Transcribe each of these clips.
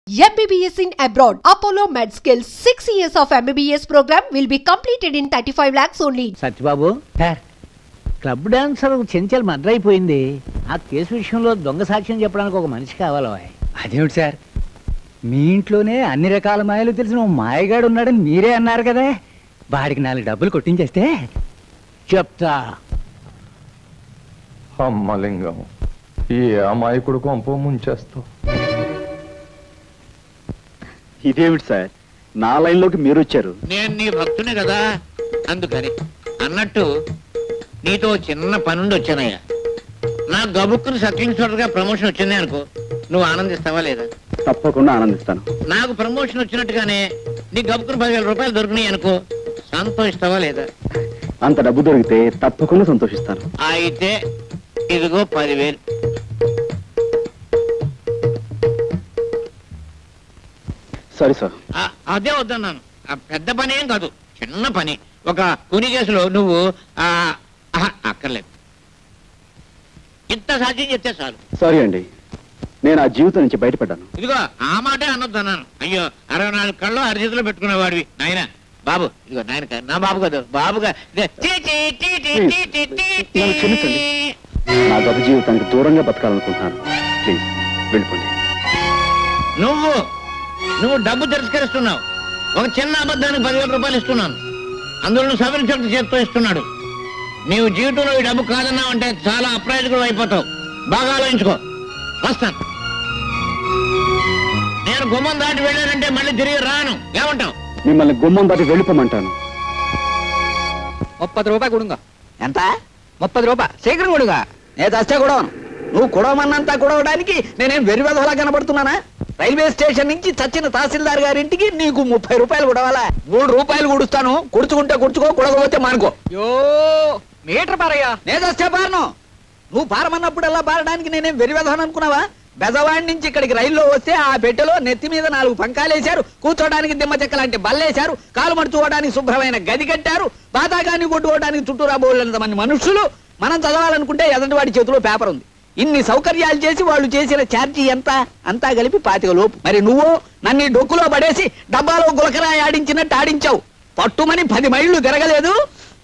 MBBS in abroad. Apollo MedSkill 6 years of MBBS program will be completed in 35 lakhs only. Satyababu club dancer Chenchal murder అయిపోయింది. ఆ case విషయంలో దొంగ సాక్ష్యం చెప్పడానికి ఒక మనిషి కావాలి. అదేమిటి సార్, మీ ఇంట్లోనే అన్ని రకాల మాయలు తెలిసిన మాయగాడు ఉన్నాడని మీరే అన్నారు కదా. వాడికి 4 డబ్బులు కొట్టించేస్తే చెప్తా. అమ్మలింగం, ఈ అమాయకుడు కొంప ముంచేస్తావు. ఇదేమిటి సార్, నా లైన్లోకి మీరు వచ్చారు? నేను నీ భక్తునే కదా, అందుకని. అన్నట్టు నీతో చిన్న పనుండి వచ్చానయ్యా. నా గబుక్కుని సబ్ ఇన్స్పెక్టర్గా ప్రమోషన్ వచ్చింది అనుకో, నువ్వు ఆనందిస్తావా లేదా? తప్పకుండా ఆనందిస్తాను. నాకు ప్రమోషన్ వచ్చినట్టుగానే నీ గబుక్కుని 10,000 రూపాయలు దొరికినాయి అనుకో, సంతోషిస్తావా లేదా? అంత డబ్బు దొరికితే తప్పకుండా సంతోషిస్తాను. అయితే ఇదిగో 10,000. Sorry sir. అదే వద్దన్నాను. పెద్ద పని ఏం కాదు, చిన్న పని. ఒక కూని కేసులో నువ్వు అక్కర్లేదు, ఇంత సాధ్యం చెప్తే చాలు. సారీ అండి, నేను ఆ జీవితం నుంచి బయటపడ్డాను. ఇదిగో ఆ మాటే అనొద్దన్నాను. అయ్యో, 64 కళ్ళు అరిచేతిలో పెట్టుకునేవాడివి నాయన. బాబు, ఇదిగో నాయన, నా బాబు కదా, బాబుగా. క్షమించండి, నా గత జీవితానికి దూరంగా బతకాలనుకుంటున్నాను. ప్లీజ్ వెళ్ళిపోండి. నువ్వు డబ్బు తిరస్కరిస్తున్నావు. ఒక చిన్న అబద్ధానికి 10,000 రూపాయలు ఇస్తున్నాను, అందులో సబ్ ఇన్స్పెక్టర్ చేత్తో ఇస్తున్నాడు. నీవు జీవితంలో ఈ డబ్బు కాదన్నావు అంటే చాలా అప్రయోజకుడు అయిపోతావు. బాగా ఆలోచించుకో. వస్తాను. నేను గుమ్మం దాటి వెళ్ళానంటే మళ్ళీ తిరిగి రాను. ఏమంటావు? మిమ్మల్ని గుమ్మం దాటి వెళ్ళిపోమంటాను. 30 రూపాయలు కొడుగా. ఎంత? 30 రూపాయలు శీఘ్రం కొడుగా. నేను చస్తే కొడవను. నువ్వు కొడవమన్నంతా కొడవడానికి నేనేం వెర్రివెధలా కనబడుతున్నానా? రైల్వే స్టేషన్ నుంచి చచ్చిన తహసీల్దార్ గారింటికి నీకు 30 రూపాయలు కొడవాలా? 3 రూపాయలు కొడుస్తాను. కుడుచుకుంటే కుడుచుకో, కొడకపోతే మానుకో. యో మీటర్ పారయ్యా. నేను చస్తే పారను. నువ్వు పారమన్నప్పుడల్లా పారడానికి నేనేం వెర్రివెధని అనుకున్నావా? బెజవాడి నుంచి ఇక్కడికి రైల్లో వస్తే ఆ పెట్టెలో నెత్తి మీద 4 పంకాలేశారు, కూర్చోడానికి దిమ్మ చెక్క లాంటి బల్లేశారు, కాలు మడుచుకోవడానికి శుభ్రమైన గది కట్టారు, బాతాగాన్ని కొట్టుకోవడానికి చుట్టూరా బోళ్ళంత మంది మనుషులు. మనం చదవాలనుకుంటే ఎదంటి వాడి చేతిలో పేపర్ ఉంది. ఇన్ని సౌకర్యాలు చేసి వాళ్ళు చేసిన ఛార్జీ ఎంత? అంతా కలిపి 25 లోపు. మరి నువ్వు నన్ను డొక్కులో పడేసి డబ్బాలో గులకరాయి ఆడించినట్టు ఆడించావు. పట్టుమని 10 మైళ్ళు తిరగలేదు,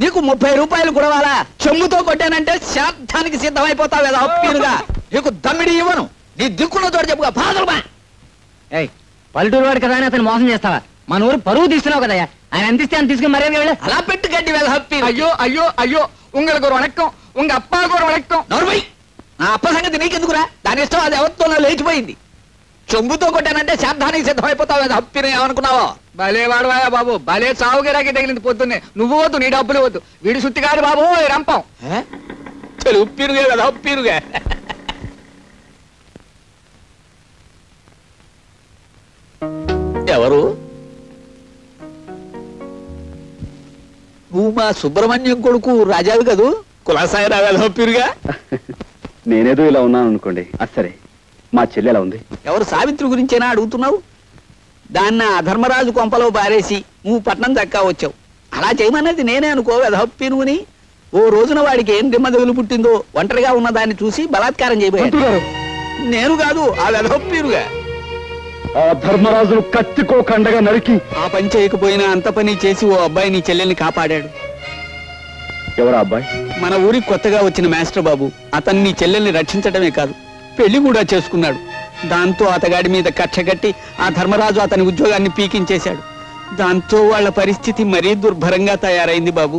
నీకు 30 రూపాయలు కొడవాలా? చెమ్ముతో కొట్టానంటే శాంతానికి సిద్ధమైపోతావు కదా అప్పీరుగా. నీకు దమ్మిడి ఇవ్వను. నీ దిక్కులో తోడు చెప్పుగా. పాదలుమా పల్లెటూరు వాడు కదా అని అతను మోసం చేస్తావా? మన ఊరు పరువు తీస్తున్నావు కదా. ఆయన అందిస్తే అని తీసుకుని మరేం వెళ్ళి అలా పెట్టి గడ్డి వెళ్ళ హప్పి. అయ్యో అయ్యో అయ్యో, உங்களுக்கு ஒரு வணக்கம், உங்க அப்பாவுக்கு ஒரு வணக்கம். నోర్మై, నా అప్ప సంగతి నీకెందుకురా? దాని ఇష్టం అది ఎవరితోనో లేచిపోయింది. చెంబుతో కొట్టానంటే శాంతానికి సిద్ధమైపోతావు కదా హప్పిని. ఏమనుకున్నావో? భలే వాడువాయా బాబు, భలే చావుగిరాకి తగిలింది పొద్దున్నే. నువ్వు వద్దు, నీ డబ్బులు వద్దు. వీడి సుత్తి కాదు బాబు, రంపం ఉప్పిరుగే కదా ఉప్పిరుగా. ఎవరు? నువ్వు మా సుబ్రహ్మణ్యం కొడుకు రాజావి కదూ? కులాసాయి రావాలి హప్పిరుగా. నేనేదో ఇలా ఉన్నాను అనుకోండి. సరే, మా చెల్లి ఎలా ఉంది? ఎవరు? సావిత్రి గురించేనా అడుగుతున్నావు? దాన్ని అధర్మరాజు కొంపలో బారేసి నువ్వు పట్నం దక్కా వచ్చావు. అలా చేయమన్నది నేనే అనుకో వెధప్పినుని. ఓ రోజున వాడికి ఏం దిమ్మదగులు పుట్టిందో ఒంటరిగా ఉన్న దాన్ని చూసి బలాత్కారం చేయబోయారు. నేను కాదు, ఆ వెధప్పిరుగా. ఆ ధర్మరాజును కత్తికోకండగా నరికి ఆ పని చేయకపోయినా అంత పని చేసి ఓ అబ్బాయి నీ చెల్లెల్ని కాపాడాడు. ఎవరా అబ్బాయి? మన ఊరికి కొత్తగా వచ్చిన మాస్టర్ బాబు. అతన్ని నీ చెల్లెల్ని రక్షించడమే కాదు, పెళ్లి కూడా చేసుకున్నాడు. దాంతో అతగాడి మీద కక్ష కట్టి ఆ ధర్మరాజు అతని ఉద్యోగాన్ని పీకించేశాడు. దాంతో వాళ్ళ పరిస్థితి మరీ దుర్భరంగా తయారైంది బాబు.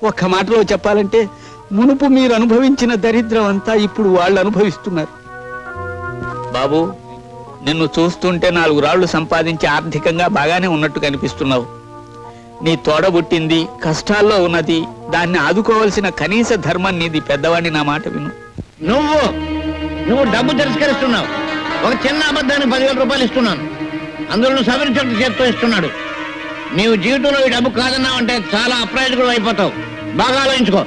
ఒక్క మాటలో చెప్పాలంటే మునుపు మీరు అనుభవించిన దరిద్రం అంతా ఇప్పుడు వాళ్ళు అనుభవిస్తున్నారు. బాబు, నిన్ను చూస్తుంటే 4 రాళ్లు సంపాదించి ఆర్థికంగా బాగానే ఉన్నట్టు కనిపిస్తున్నావు. నీ తోడబుట్టింది కష్టాల్లో ఉన్నది, దాన్ని ఆదుకోవాల్సిన కనీస ధర్మం నీది. పెద్దవాడిని, నా మాట విను. నువ్వు డబ్బు తిరస్కరిస్తున్నావు. ఒక చిన్న అబద్ధానికి 10,000 రూపాయలు ఇస్తున్నాను, అందులో సబ్ ఇన్స్పెక్టర్ చేత్తో ఇస్తున్నాడు. నీవు జీవితంలో ఈ డబ్బు కాదన్నావు అంటే చాలా అప్రయోజకుడు అయిపోతావు. బాగా ఆలోచించుకో.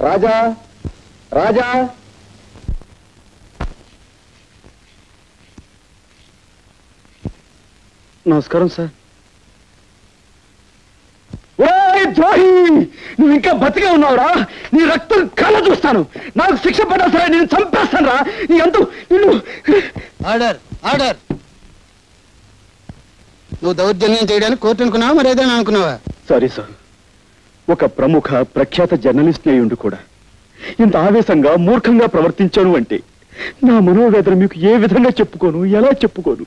రాజా, రాజా, నమస్కారం సార్. ద్రోహి నువ్వు ఇంకా బతికే ఉన్నావురా. నీ రక్తం కళ్ళ చూస్తాను. నాకు శిక్ష పడ్డా సరే నేను చంపేస్తాను రా. నీ అంతు నిన్ను. Order order. నువ్వు దౌర్జన్యం చేయడానికి కోర్టు అనుకున్నావా మరి ఏదైనా అనుకున్నావా? సారీ సార్, ఒక ప్రముఖ ప్రఖ్యాత జర్నలిస్ట్ అయ్యుండి కూడా ఇంత ఆవేశంగా మూర్ఖంగా ప్రవర్తించాను అంటే నా మనోవేదన మీకు ఏ విధంగా చెప్పుకోను, ఎలా చెప్పుకోను.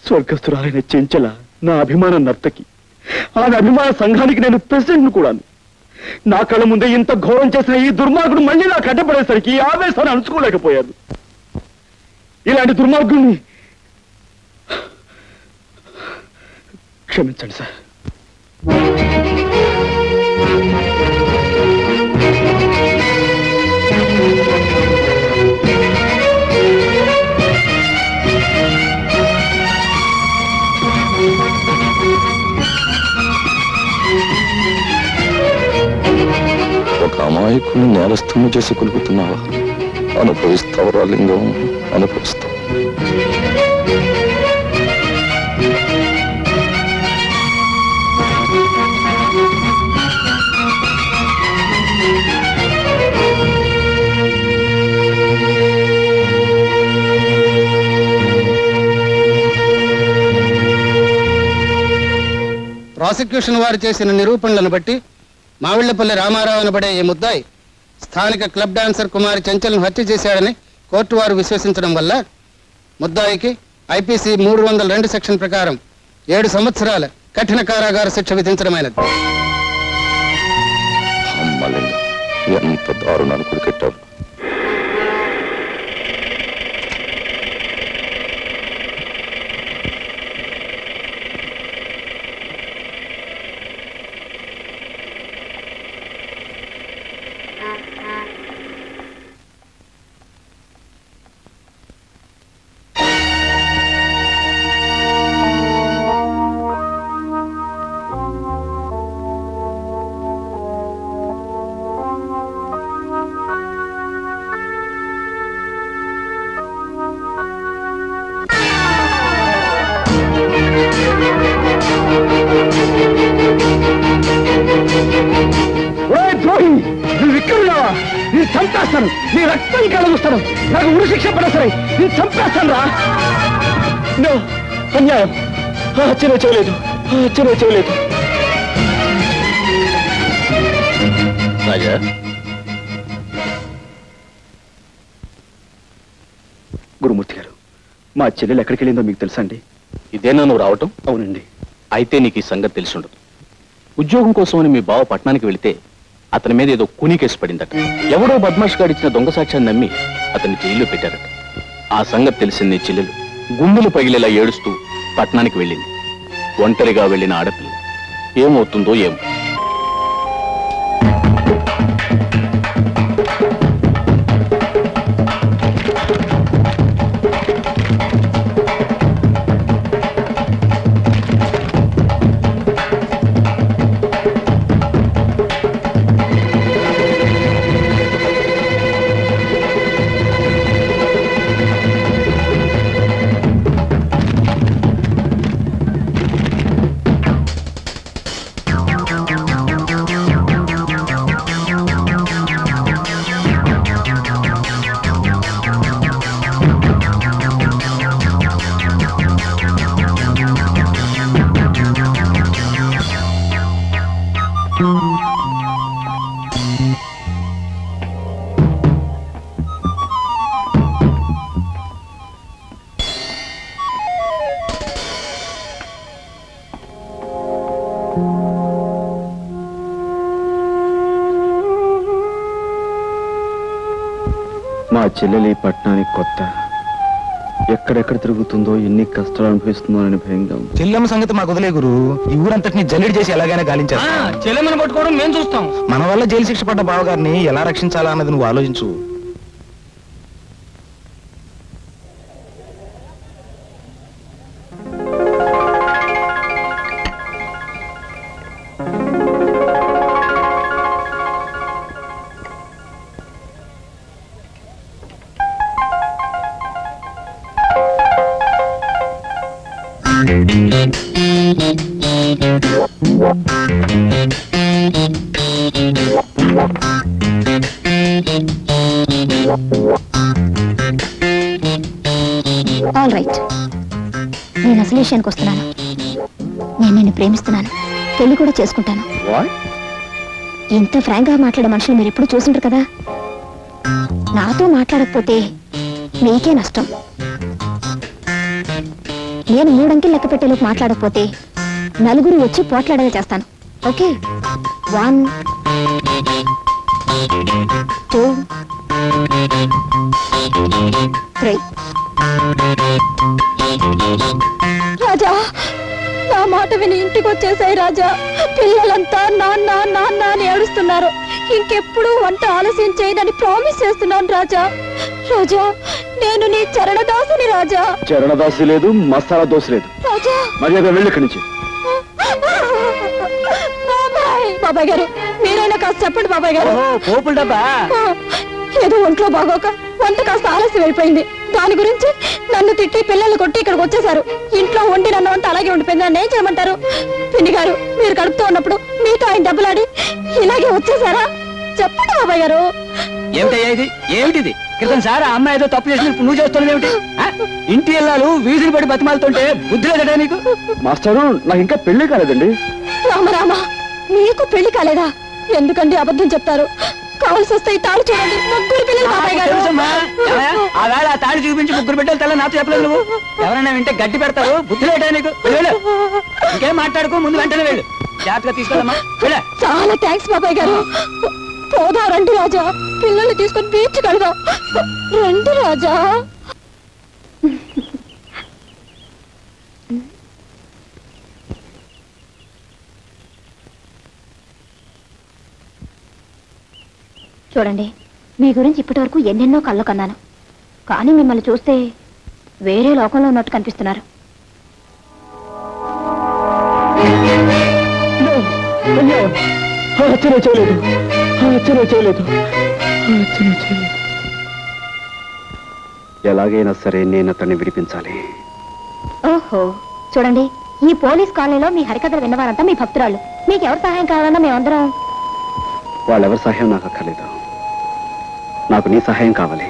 స్వర్గస్థురాలైన చెంచల నా అభిమాన నర్తకి, ఆమె అభిమాన సంఘానికి నేను ప్రెసిడెంట్ను కూడాను. నా కళ్ళ ముందే ఇంత ఘోరం చేసిన ఈ దుర్మార్గుడు మళ్ళీ నాకు అడ్డపడేసరికి ఈ ఆవేశాన్ని అణుచుకోలేకపోయాను. ఇలాంటి దుర్మార్గుడిని క్షమించండి సార్. ఒక అమాయకుని నేరస్తుని చేసి కొలుపుతున్నావా? అనుభవిస్తావురా లింగం, అనుభవిస్తావు. ప్రాసిక్యూషన్ వారు చేసిన నిరూపణలను బట్టి మావిళ్లపల్లి రామారావు అనబడే ఈ ముద్దాయి స్థానిక క్లబ్ డాన్సర్ కుమారి చెంచల్ను హత్య చేశాడని కోర్టు వారు విశ్వసించడం వల్ల ముద్దాయికి ఐపీసీ 302 సెక్షన్ ప్రకారం 7 సంవత్సరాల కఠిన కారాగార శిక్ష విధించడమైనది. ఎంత దారుణాలు కొడుకెట్టారు. నువ్వు ఇక్కడ నేను చంపేస్తాను. నీ రక్తం కలుగుస్తాను. నాకు ఉరి శిక్ష పడా సరే నేను చంపేస్తాను రా. అన్యాయం. హత్యనే చేయలేదు, హత్యనే చేయలేదు. రాజా, గురుమూర్తి గారు, మా చెల్లెలు ఎక్కడికి వెళ్ళిందో మీకు తెలుసా అండి? ఇదేనా నువ్వు రావటం? అవునండి. అయితే నీకు ఈ సంగతి తెలిసి ఉండదు. ఉద్యోగం కోసమని మీ బావ పట్టణానికి వెళితే అతని మీద ఏదో కూనీ కేసు పడిందట. ఎవడో బద్మాష్ గాడిచ్చిన దొంగ సాక్ష్యాన్ని నమ్మి అతన్ని జైల్లో పెట్టారట. ఆ సంగతి తెలిసింది నీ చెల్లెలు గుండెలు పగిలేలా ఏడుస్తూ పట్టణానికి వెళ్ళింది. ఒంటరిగా వెళ్ళిన ఆడపిల్ల ఏమవుతుందో ఏమో. మా చెల్లెలి పట్టణానికి కొత్త, ఎక్కడెక్కడ తిరుగుతుందో, ఎన్ని కష్టాలు అనుభవిస్తుందో అని భయంగా ఉంది. చెల్లెమ్మ సంగతి మాకు వదిలే గురు. ఈ ఊరంతటిని జల్లెడి చేసి ఎలాగైనా గాలించారు. చెల్లెమ్మని పట్టుకోవడం మేము చూస్తాం. మన వల్ల జైలు శిక్ష పడ్డ బావగారిని ఎలా రక్షించాలా అన్నది నువ్వు ఆలోచించు. విషయానికి వస్తున్నాను. నేను నిన్ను ప్రేమిస్తున్నాను, పెళ్లి కూడా చేసుకుంటాను. ఇంత ఫ్రాంక్ గా మాట్లాడే మనుషులు మీరు ఎప్పుడు చూసుంటారు కదా. నాతో మాట్లాడకపోతే మీకే నష్టం. నేను 3 అంకెలు లెక్క పెట్టేలోపు మాట్లాడకపోతే నలుగురు వచ్చి పోట్లాడేలా చేస్తాను. ఓకే, 1 2 3. రాజా, నా మాట విని ఇంటికి వచ్చేసాయి రాజా. పిల్లలంతా నాన్న నాన్న అని ఏడుస్తున్నారు. ఇంకెప్పుడు వంట ఆలస్యం చేయనని ప్రామిస్ చేస్తున్నాను రాజా. రాజా, నేను నీ చరణదాసుని రాజా. చరణదాసి లేదు, మసాలా దోశ లేదు. రాజా, మర్యాద వెళ్ళి ఇక్కడి నుంచి. బాబాయ్ గారు, మీరైనా కాస్త చెప్పండి బాబాయ్ గారు. పోపుల డబ్బా ఏదో ఒంట్లో బాగోక వంట కాస్త ఆలస్యం అయిపోయింది. దాని గురించి నన్ను తిట్టి పిల్లలు కొట్టి ఇక్కడికి వచ్చేసారు. ఇంట్లో వండి నన్ను అంతా అలాగే ఉండిపోయింది. నన్ను ఏం చేయమంటారు? పిన్ని గారు, మీరు కడుపుతో ఉన్నప్పుడు మీతో ఆయన దెబ్బలాడి ఇలాగే వచ్చేసారా? చెప్పండి బాబాయ్ గారు. ఏమిటయ్యా ఇది? ఏమిటిది? క్రితం సార్ ఆ అమ్మాయి ఏదో తప్పు చేసిన నువ్వు చేస్తున్నది ఏమిటి? ఇంటి ఇల్లాలు వీధులు పడి బతిమాలుతుంటే బుద్ధి లేదట నీకు? మాస్టరు, నాకు ఇంకా పెళ్లి కాలేదండి. రామరామ, మీకు పెళ్లి కాలేదా? ఎందుకండి అబద్ధం చెప్తారు? కావాల్సి వస్తే ఈ తాళి చూడండి. 3 పిల్లలు బాబాయ్ గారు. ఆ వేళ ఆ తాళి చూపించి 3 బిడ్డలు తెల్ల నాతో చెప్పలేదు నువ్వు. ఎవరైనా వింటే గడ్డి పెడతారు. బుద్ధి లేటా నీకు? వెళ్ళు, ఇంకేం మాట్లాడుకో, ముందు వెంటనే వెళ్ళు. జాగ్రత్తగా తీసుకెళ్ళమ్మా. చాలా థ్యాంక్స్ బాబాయ్ గారు. పోదా, రండి రాజా. పిల్లల్ని తీసుకొని బీచ్ కడదాం. రండి రాజా. చూడండి, మీ గురించి ఇప్పటి వరకు ఎన్నెన్నో కళ్ళు కన్నాను. కానీ మిమ్మల్ని చూస్తే వేరే లోకంలో ఉన్నట్టు కనిపిస్తున్నారు. ఎలాగైనా సరే నేను అతన్ని విడిపించాలి. ఓహో, చూడండి, ఈ పోలీస్ కాలనీలో మీ హరికథలు విన్నవారంతా మీ భక్తురాళ్ళు. మీకు ఎవరు సహాయం కావాలన్నా మేమందరం. వాళ్ళెవరి సహాయం నాకు అక్కర్లేదు. నాకు నీ సహాయం కావాలి.